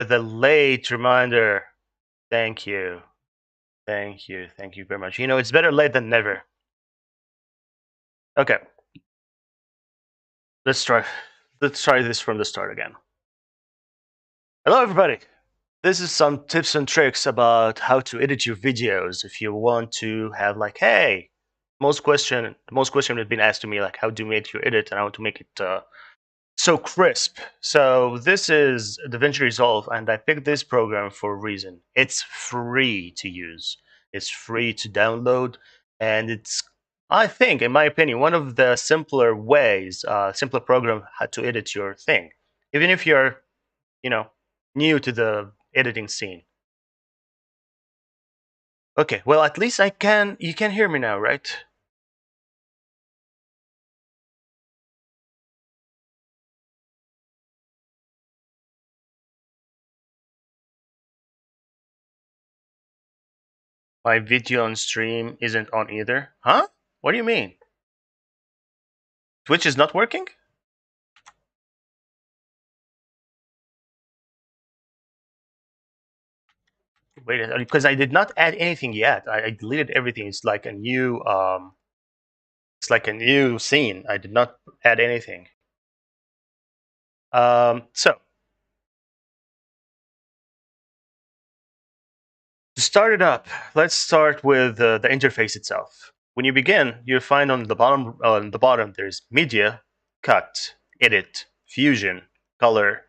the late reminder. Thank you. Thank you. Thank you very much. You know, it's better late than never. Okay, let's try. Let's try this from the start again. Hello, everybody. This is some tips and tricks about how to edit your videos. If you want to have like, hey, most question have been asked to me like, how do you make your edit, and I want to make it so crisp. So this is DaVinci Resolve, and I picked this program for a reason. It's free to use. It's free to download, and it's, I think, in my opinion, one of the simpler ways, simpler program how to edit your thing, even if you're, you know, new to the editing scene. Okay, well, at least I can. You can hear me now, right? My video on stream isn't on either. Huh? What do you mean? Twitch is not working? Wait, because I did not add anything yet. I deleted everything. It's like a new scene. I did not add anything. So to start it up, let's start with the interface itself. When you begin, you find on the bottom there's media, cut, edit, fusion, color,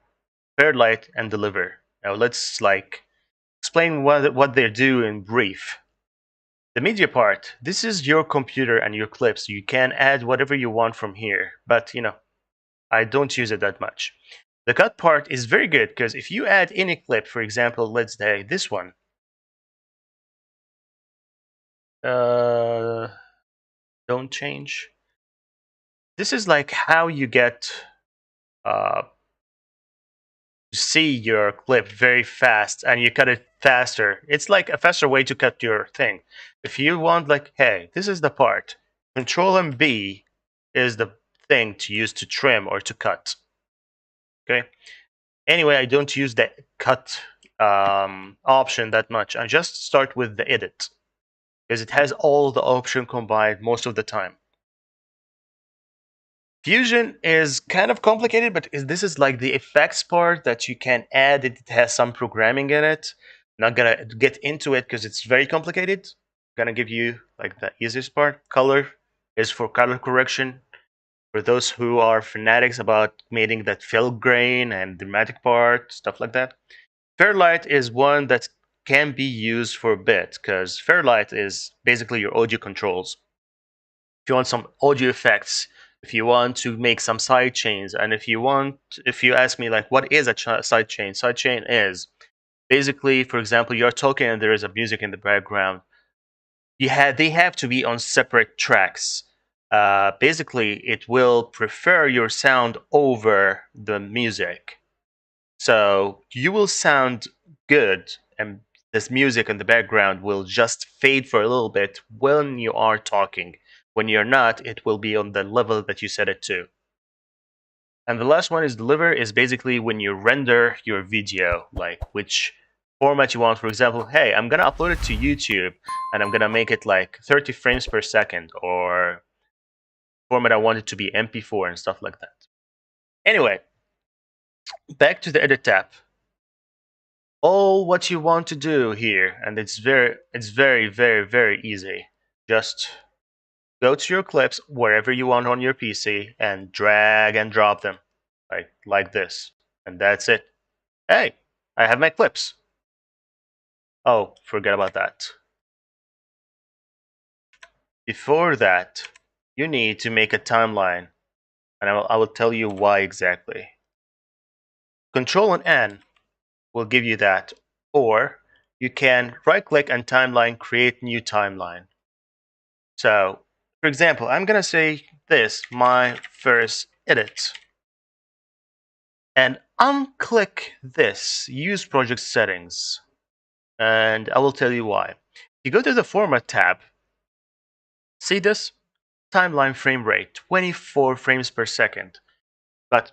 paired light, and deliver. Now let's like explain what they do in brief. The media part, this is your computer and your clips. You can add whatever you want from here, but I don't use it that much. The cut part is very good because if you add any clip, for example, let's say this one, uh, don't change. This is like how you get uh, to see your clip very fast and you cut it faster. It's like a faster way to cut your thing. If you want, like, hey, this is the part, Control and B is the thing to use to trim or to cut. Okay. Anyway, I don't use the cut option that much. I just start with the edit because it has all the option combined most of the time. Fusion is kind of complicated, but this is like the effects part that you can add. It has some programming in it. Not gonna get into it because it's very complicated. Gonna give you like the easiest part. Color is for color correction. For those who are fanatics about making that fill grain and dramatic part, stuff like that. Fairlight is one that can be used for a bit because Fairlight is basically your audio controls. If you want some audio effects, if you want to make some side chains, and if you ask me like what is a side chain? Side chain is basically, for example, you're talking and there is a music in the background. They have to be on separate tracks. Basically, it will prefer your sound over the music. So you will sound good, and this music in the background will just fade for a little bit when you are talking. When you're not, it will be on the level that you set it to. And the last one is deliver, is basically when you render your video, like which format you want. For example, hey, I'm gonna upload it to YouTube and I'm gonna make it like 30 frames per second, or format I want it to be MP4 and stuff like that. Anyway, back to the edit tab. All what you want to do here, and it's very easy. Just go to your clips wherever you want on your PC and drag and drop them like this, and that's it. Hey, I have my clips. Oh, forget about that. Before that, you need to make a timeline, and I will tell you why exactly. Control and N will give you that, or you can right click and timeline, create new timeline. So, for example, I'm gonna say this, my first edit, and unclick this, use project settings, and I will tell you why. You go to the format tab, see this timeline frame rate, 24 frames per second. But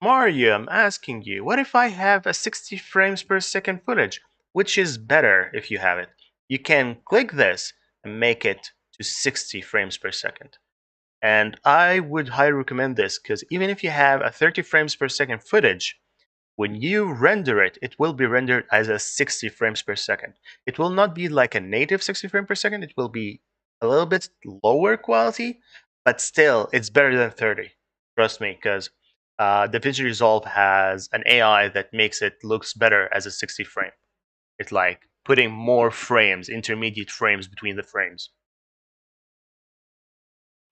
Mario, I'm asking you, what if I have a 60 frames per second footage? Which is better if you have it? You can click this and make it to 60 frames per second. And I would highly recommend this because even if you have a 30 frames per second footage, when you render it, it will be rendered as a 60 frames per second. It will not be like a native 60 frames per second. It will be a little bit lower quality, but still, it's better than 30. Trust me, because DaVinci Resolve has an AI that makes it looks better as a 60 frame. It's like putting more frames, intermediate frames between the frames.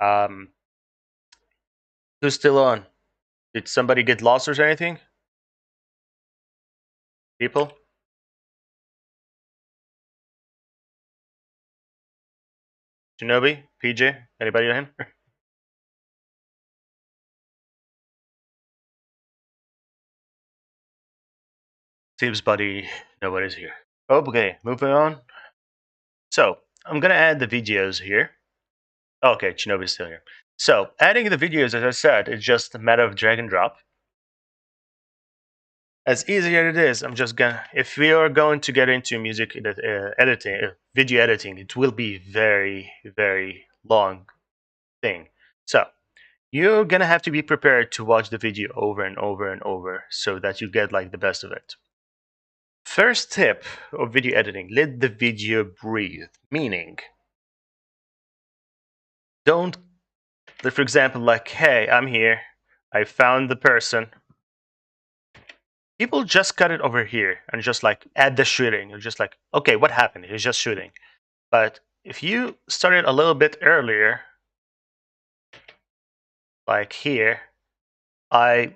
Um, who's still on? Did somebody get lost or anything? People? Shinobi? PJ? Anybody on him? Seems buddy, nobody's here. Okay, moving on. So I'm gonna add the videos here. Okay, Shinobi's still here. So adding the videos, as I said, is just a matter of drag and drop. As easy as it is, I'm just gonna. If we are going to get into music editing, video editing, it will be very, very long thing. So you're gonna have to be prepared to watch the video over and over and over so that you get like the best of it. First tip of video editing: let the video breathe. Meaning, don't, for example, like, hey, I'm here, I found the person. People just cut it over here and just like add the shooting. You're just like, okay, what happened? He's just shooting. But if you started a little bit earlier, like here, I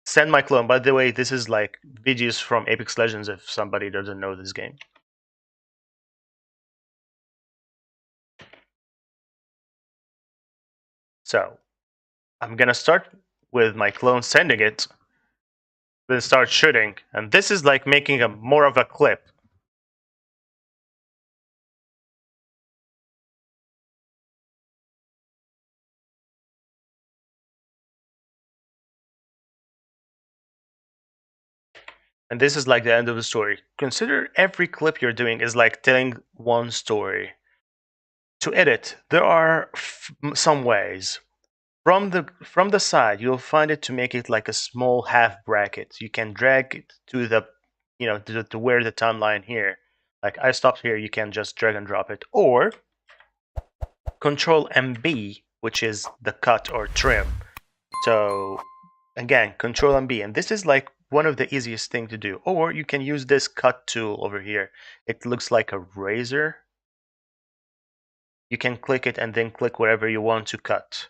send my clone. By the way, this is like videos from Apex Legends if somebody doesn't know this game. So I'm gonna start with my clone sending it, then start shooting. And this is like making a more of a clip. And this is like the end of the story. Consider every clip you're doing is like telling one story. To edit, there are some ways. From the side, you'll find it to make it like a small half bracket. You can drag it to the, to where the timeline here. Like I stopped here, you can just drag and drop it, or Control MB, which is the cut or trim. So again, Control MB, and this is like one of the easiest thing to do. Or you can use this cut tool over here. It looks like a razor. You can click it and then click wherever you want to cut.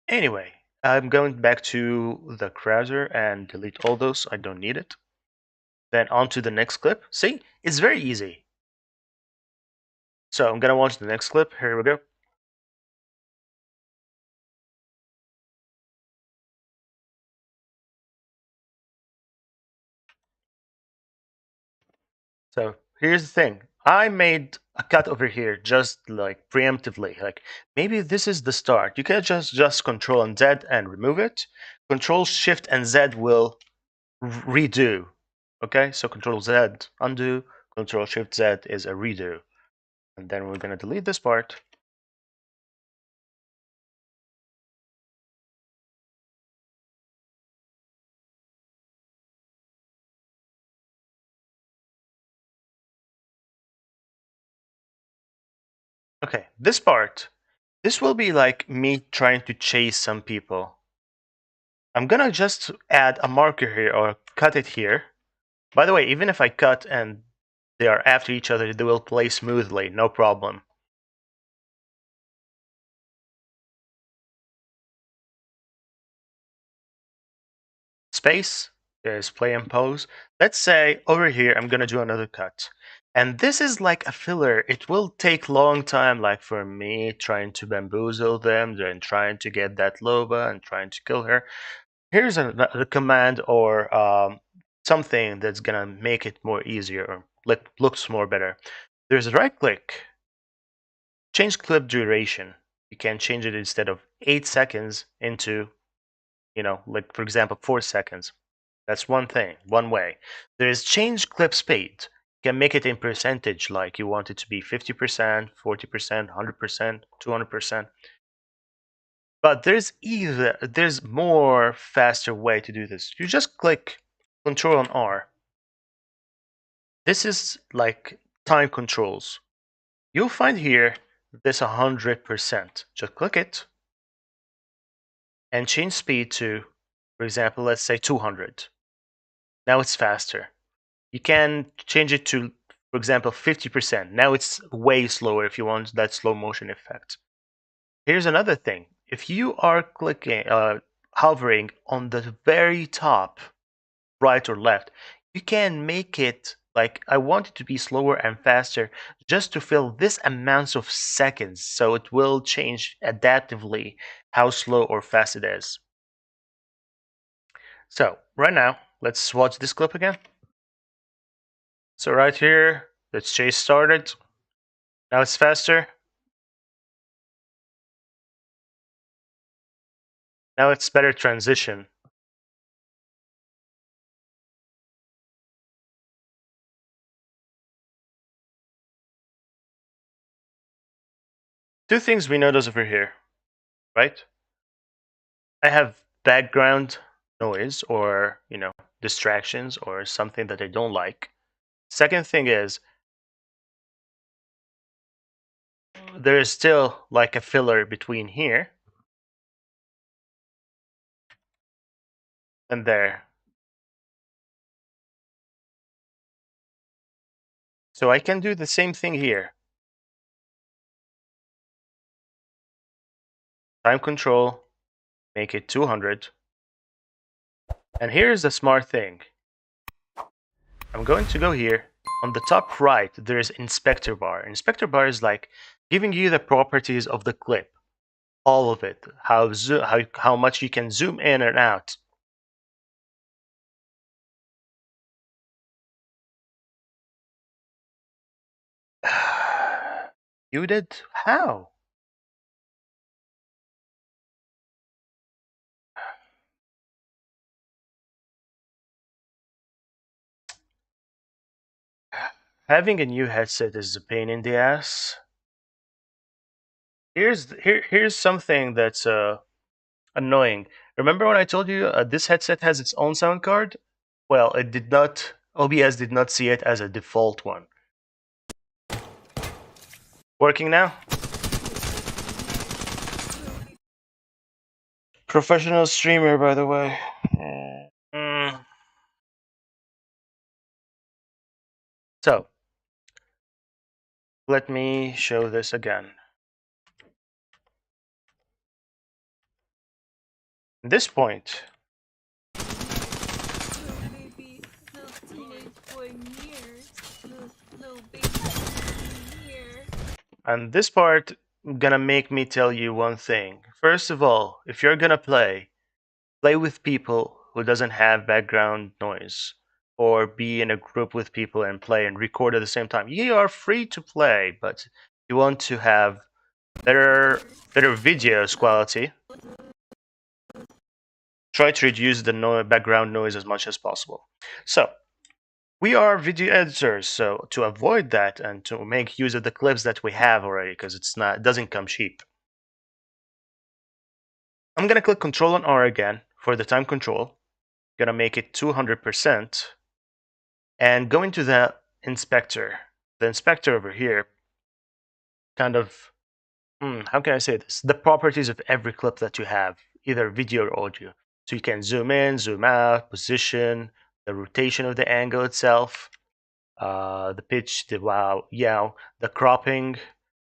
Anyway, I'm going back to the browser and delete all those. I don't need it. Then on to the next clip. See, it's very easy. So I'm gonna watch the next clip. Here we go. So here's the thing. I made a cut over here just like preemptively. Like maybe this is the start. You can just Control and Z and remove it. Control Shift and Z will redo. Okay, so Control Z undo. Control Shift Z is a redo. And then we're gonna delete this part. Okay, this part, this will be like me trying to chase some people. I'm gonna just add a marker here or cut it here. By the way, even if I cut and they are after each other, they will play smoothly, no problem. Space is play and pose. Let's say over here, I'm gonna do another cut. And this is like a filler. It will take long time, like for me trying to bamboozle them, then trying to get that Loba and trying to kill her. Here's a command or something that's gonna make it more easier or looks more better. There's a right click, change clip duration. You can change it instead of 8 seconds into like for example, 4 seconds. That's one thing, one way. There is change clip speed. You can make it in percentage, like you want it to be 50%, 40%, 100%, 200%. But there's more faster way to do this. You just click Control and R. This is like time controls. You'll find here this 100%. Just click it and change speed to, for example, let's say 200. Now it's faster. You can change it to, for example, 50%. Now it's way slower if you want that slow motion effect. Here's another thing. If you are hovering on the very top, right or left, you can make it like I want it to be slower and faster just to fill this amount of seconds. So it will change adaptively how slow or fast it is. So right now, let's watch this clip again. So right here, the chase started. Now it's faster. Now it's better transition. Two things we notice over here, right? I have background noise or, distractions or something that I don't like. Second thing is there is still like a filler between here and there. So I can do the same thing here. Time control, make it 200. And here's the smart thing. I'm going to go here. On the top right, there's inspector bar. Inspector bar is like giving you the properties of the clip. All of it. How much you can zoom in and out. You did? How? Having a new headset is a pain in the ass. Here's something that's annoying. Remember when I told you this headset has its own sound card? Well, it did not. OBS did not see it as a default one. Working now? Professional streamer, by the way. So, let me show this again. At this point, and this part gonna make me tell you one thing. First of all, if you're gonna play with people who doesn't have background noise, or be in a group with people and play and record at the same time. You are free to play, but you want to have better videos quality. Try to reduce the background noise as much as possible. So we are video editors, so to avoid that and to make use of the clips that we have already, because it doesn't come cheap. I'm gonna click Control and R again for the time control. Gonna make it 200%, and go into the inspector. The inspector over here, kind of, how can I say this? The properties of every clip that you have, either video or audio. So you can zoom in, zoom out, position, the rotation of the angle itself, the pitch, the yaw, the cropping,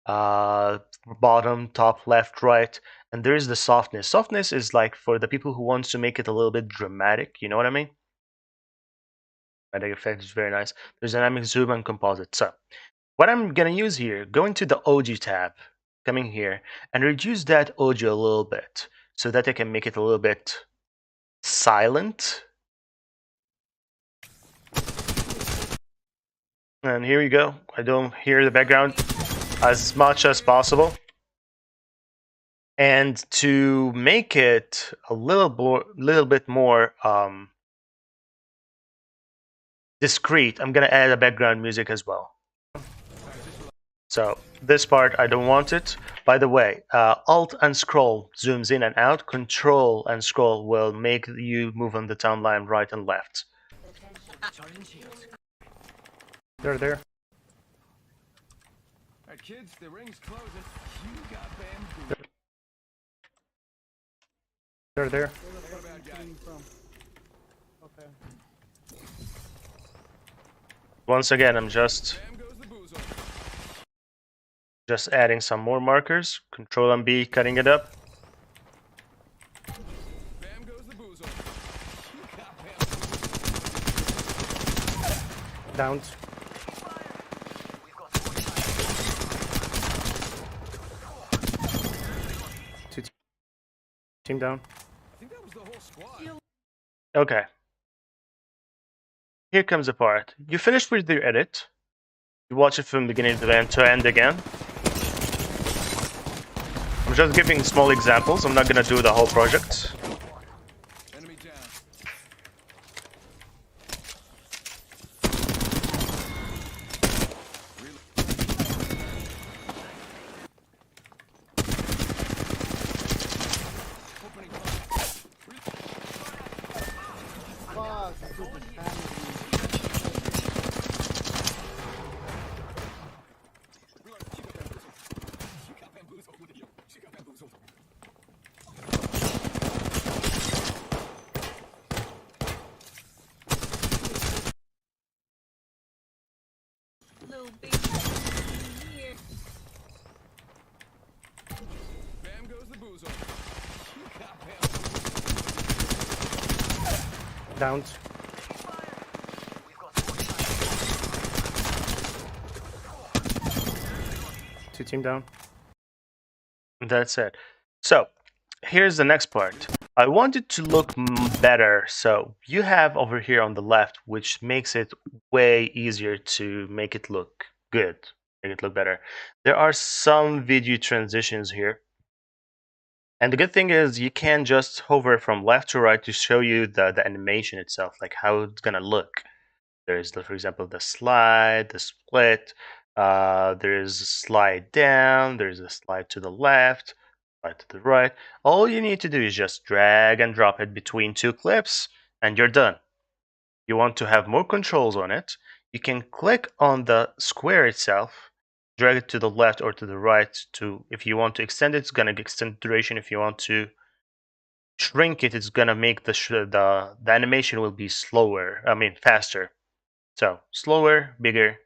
bottom, top, left, right, and there is the softness. Softness is like for the people who wants to make it a little bit dramatic. You know what I mean? Dramatic effect is very nice. There's dynamic zoom and composite. So what I'm gonna use here, go into the audio tab, coming here, and reduce that audio a little bit so that I can make it a little bit silent. And here you go. I don't hear the background as much as possible. And to make it a little bit more discreet, I'm gonna add a background music as well. So this part, I don't want it. By the way, Alt and scroll zooms in and out. Control and scroll will make you move on the timeline right and left. They're there. Alright, kids, the ring's closing. You got bamboo. They're there. What about guy? Okay. Once again, I'm just Bam goes the boozle. adding some more markers. Control and B, cutting it up. Bam goes the boozle. You got bamboo. Downed. Team down. I think that was the whole squad. Okay. Here comes the part. You finished with your edit. You watch it from beginning to end again. I'm just giving small examples. I'm not gonna do the whole project. Enemy down. Opening fire. Fuck, this is spamming Reload. She got bamboozled. She got bamboozled. Little baby here. Bam goes the boozle. You got bamboozled. Downed. Two team down. That's it. So here's the next part. I want it to look better. So you have over here on the left, which makes it way easier to make it look good, make it look better. There are some video transitions here. And the good thing is you can just hover from left to right to show you the animation itself, like how it's gonna look. There's, for example, the slide, the split. There's a slide down. There's a slide to the left, slide to the right. All you need to do is just drag and drop it between two clips, and you're done. You want to have more controls on it. You can click on the square itself, drag it to the left or to the right. If you want to extend it, it's gonna extend the duration. If you want to shrink it, it's gonna make the animation will be slower. I mean faster. So slower, bigger,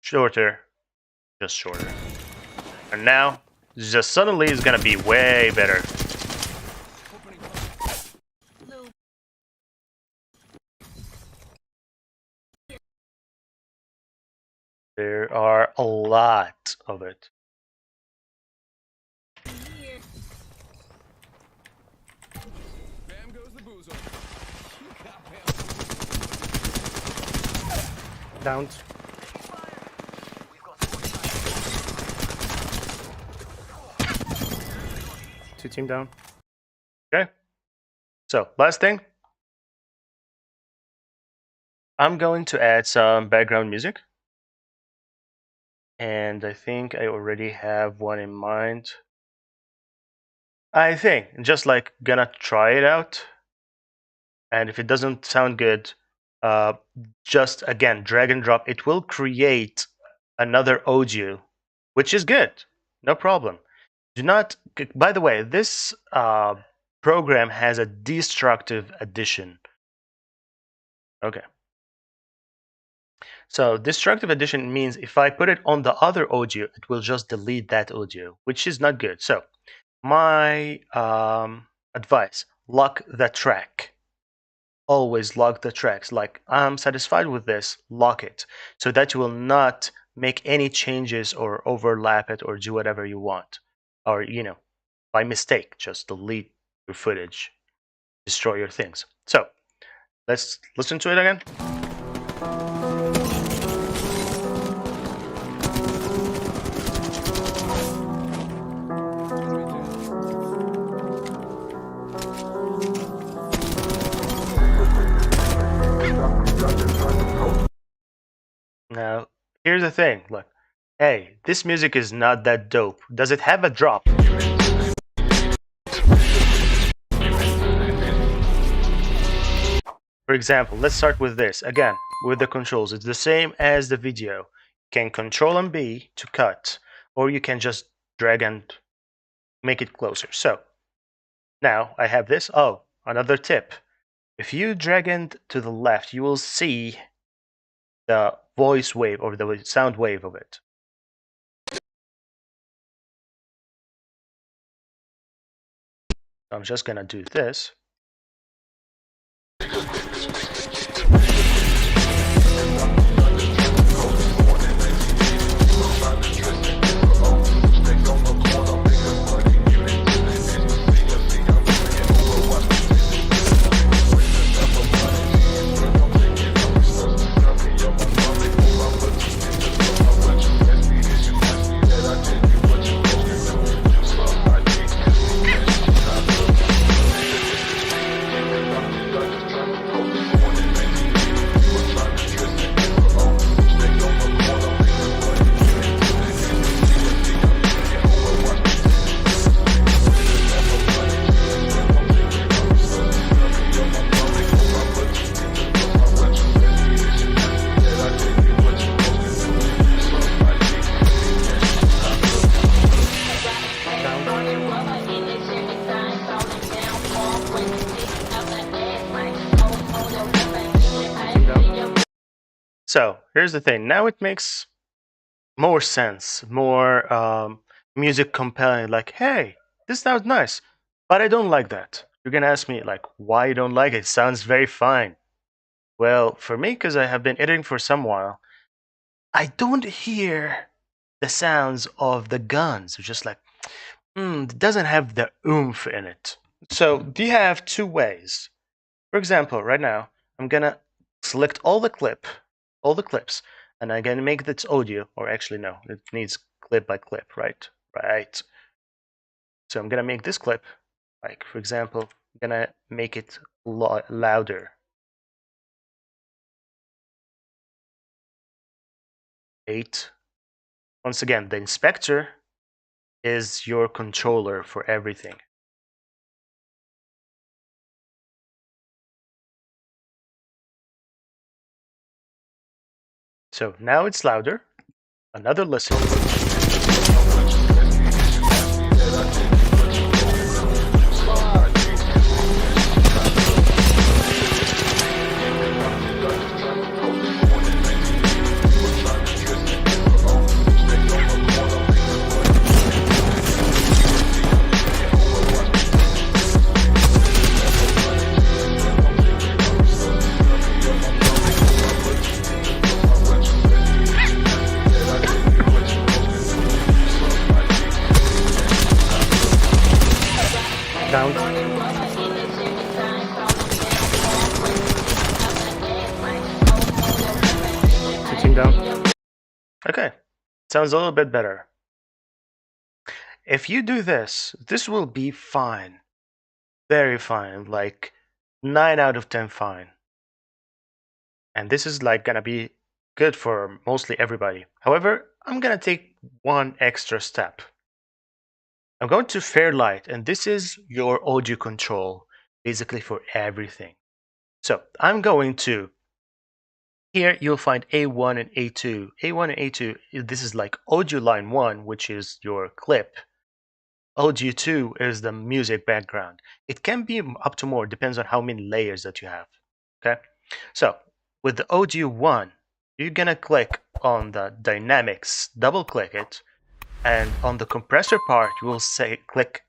shorter, just shorter. And now, just suddenly it's gonna be way better. Opening fire. Little There are a lot of it. here. Bam goes the boozle. You got bamboozled. Downed. Two team down. Okay. So last thing. I'm going to add some background music. And I think I already have one in mind. I think just like gonna try it out. And if it doesn't sound good, just again drag and drop. It will create another audio, which is good. No problem. Do not. By the way, this program has a destructive addition. Okay. So destructive addition means if I put it on the other audio, it will just delete that audio, which is not good. So my advice: lock the track. Always lock the tracks. Like, I'm satisfied with this, lock it, so that you will not make any changes or overlap it or do whatever you want, or by mistake just delete your footage, destroy your things. So let's listen to it again. Enemy down. Now, here's the thing. Look, hey, this music is not that dope. Does it have a drop? For example, let's start with this. Again, with the controls, it's the same as the video. You can Control and B to cut, or you can just drag and make it closer. So now I have this. Oh, another tip. If you drag it to the left, you will see the voice wave or the sound wave of it. I'm just gonna do this. So here's the thing. Now it makes more sense, more music compelling. Like, hey, this sounds nice, but I don't like that. You're gonna ask me like, why you don't like it? It sounds very fine. Well, for me, because I have been editing for some while, I don't hear the sounds of the guns. It's just like, it doesn't have the oomph in it. So you have two ways. For example, right now, I'm gonna select all the clips, and I'm gonna make this audio, or actually no, it needs clip by clip, right? Right. So I'm gonna make this clip, like for example, I'm gonna make it louder. 8. Once again, the inspector is your controller for everything. So now it's louder. Another listen. Down. Switching down. Okay, sounds a little bit better. If you do this, this will be fine. Very fine, like 9 out of 10 fine. And this is like gonna be good for mostly everybody. However, I'm gonna take one extra step. I'm going to Fairlight, and this is your audio control, basically for everything. So I'm going to, here you'll find A1 and A2. A1 and A2, this is like audio line 1, which is your clip. Audio 2 is the music background. It can be up to more, depends on how many layers that you have. Okay, so with the audio 1, you're gonna click on the dynamics, double click it, and on the compressor part, you will say click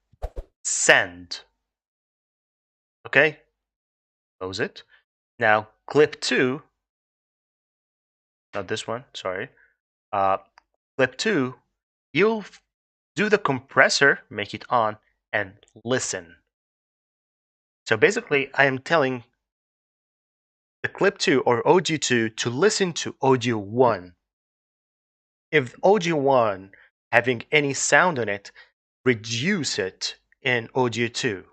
send. Okay, close it. Now clip 2, not this one, sorry. Clip 2, you'll do the compressor, make it on, and listen. So basically, I am telling the clip 2 or audio 2 to listen to audio 1. If audio 1 having any sound on it, reduce it in audio 2.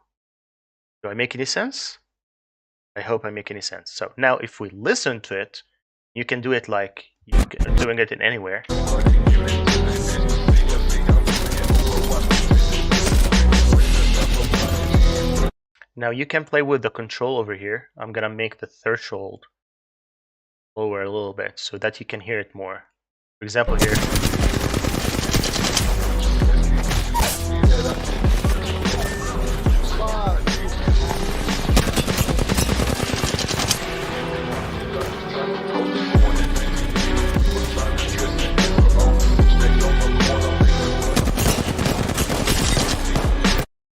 Do I make any sense? I hope I make any sense. So now if we listen to it, you can do it like doing it in anywhere. Now you can play with the control over here. I'm gonna make the threshold lower a little bit so that you can hear it more. For example here.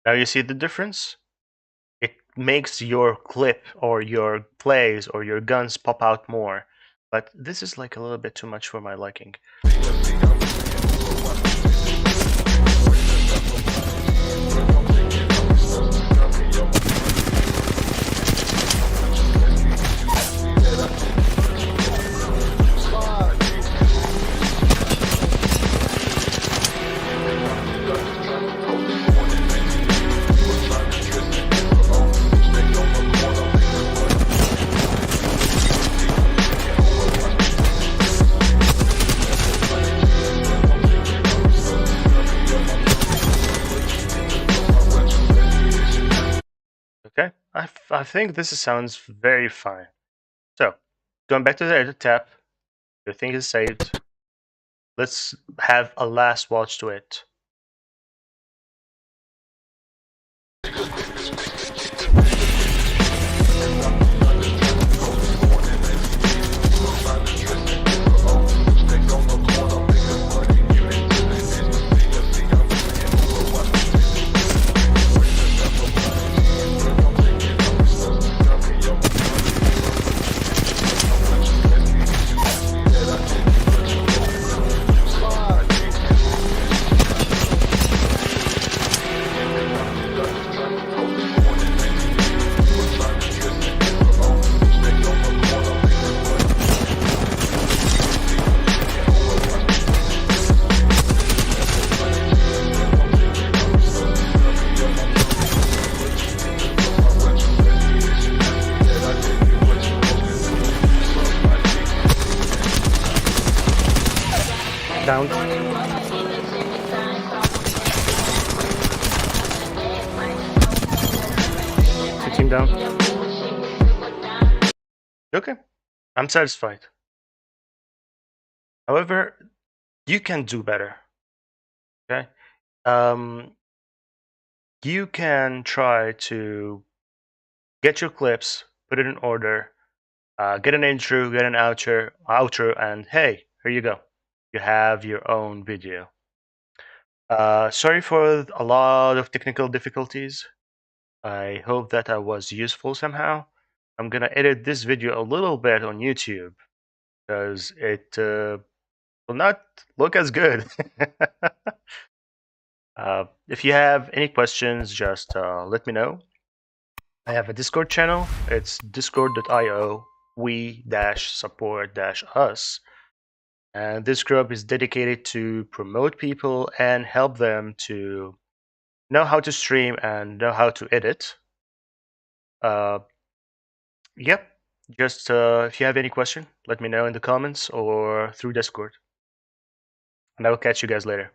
Now you see the difference? It makes your clip or your plays or your guns pop out more. But this is like a little bit too much for my liking. Okay, I think this sounds very fine. So, going back to the edit tab, everything is saved. Let's have a last watch to it. Down. Sitting down. Okay, I'm satisfied. However, you can do better. Okay, you can try to get your clips, put it in order, get an intro, get an outro, and hey, here you go. You have your own video. Sorry for a lot of technical difficulties. I hope that I was useful somehow. I'm gonna edit this video a little bit on YouTube because it will not look as good. If you have any questions, just let me know. I have a Discord channel. It's discord.io we-support-us. And this group is dedicated to promote people and help them to know how to stream and know how to edit. Yep. Just if you have any question, let me know in the comments or through Discord. And I will catch you guys later.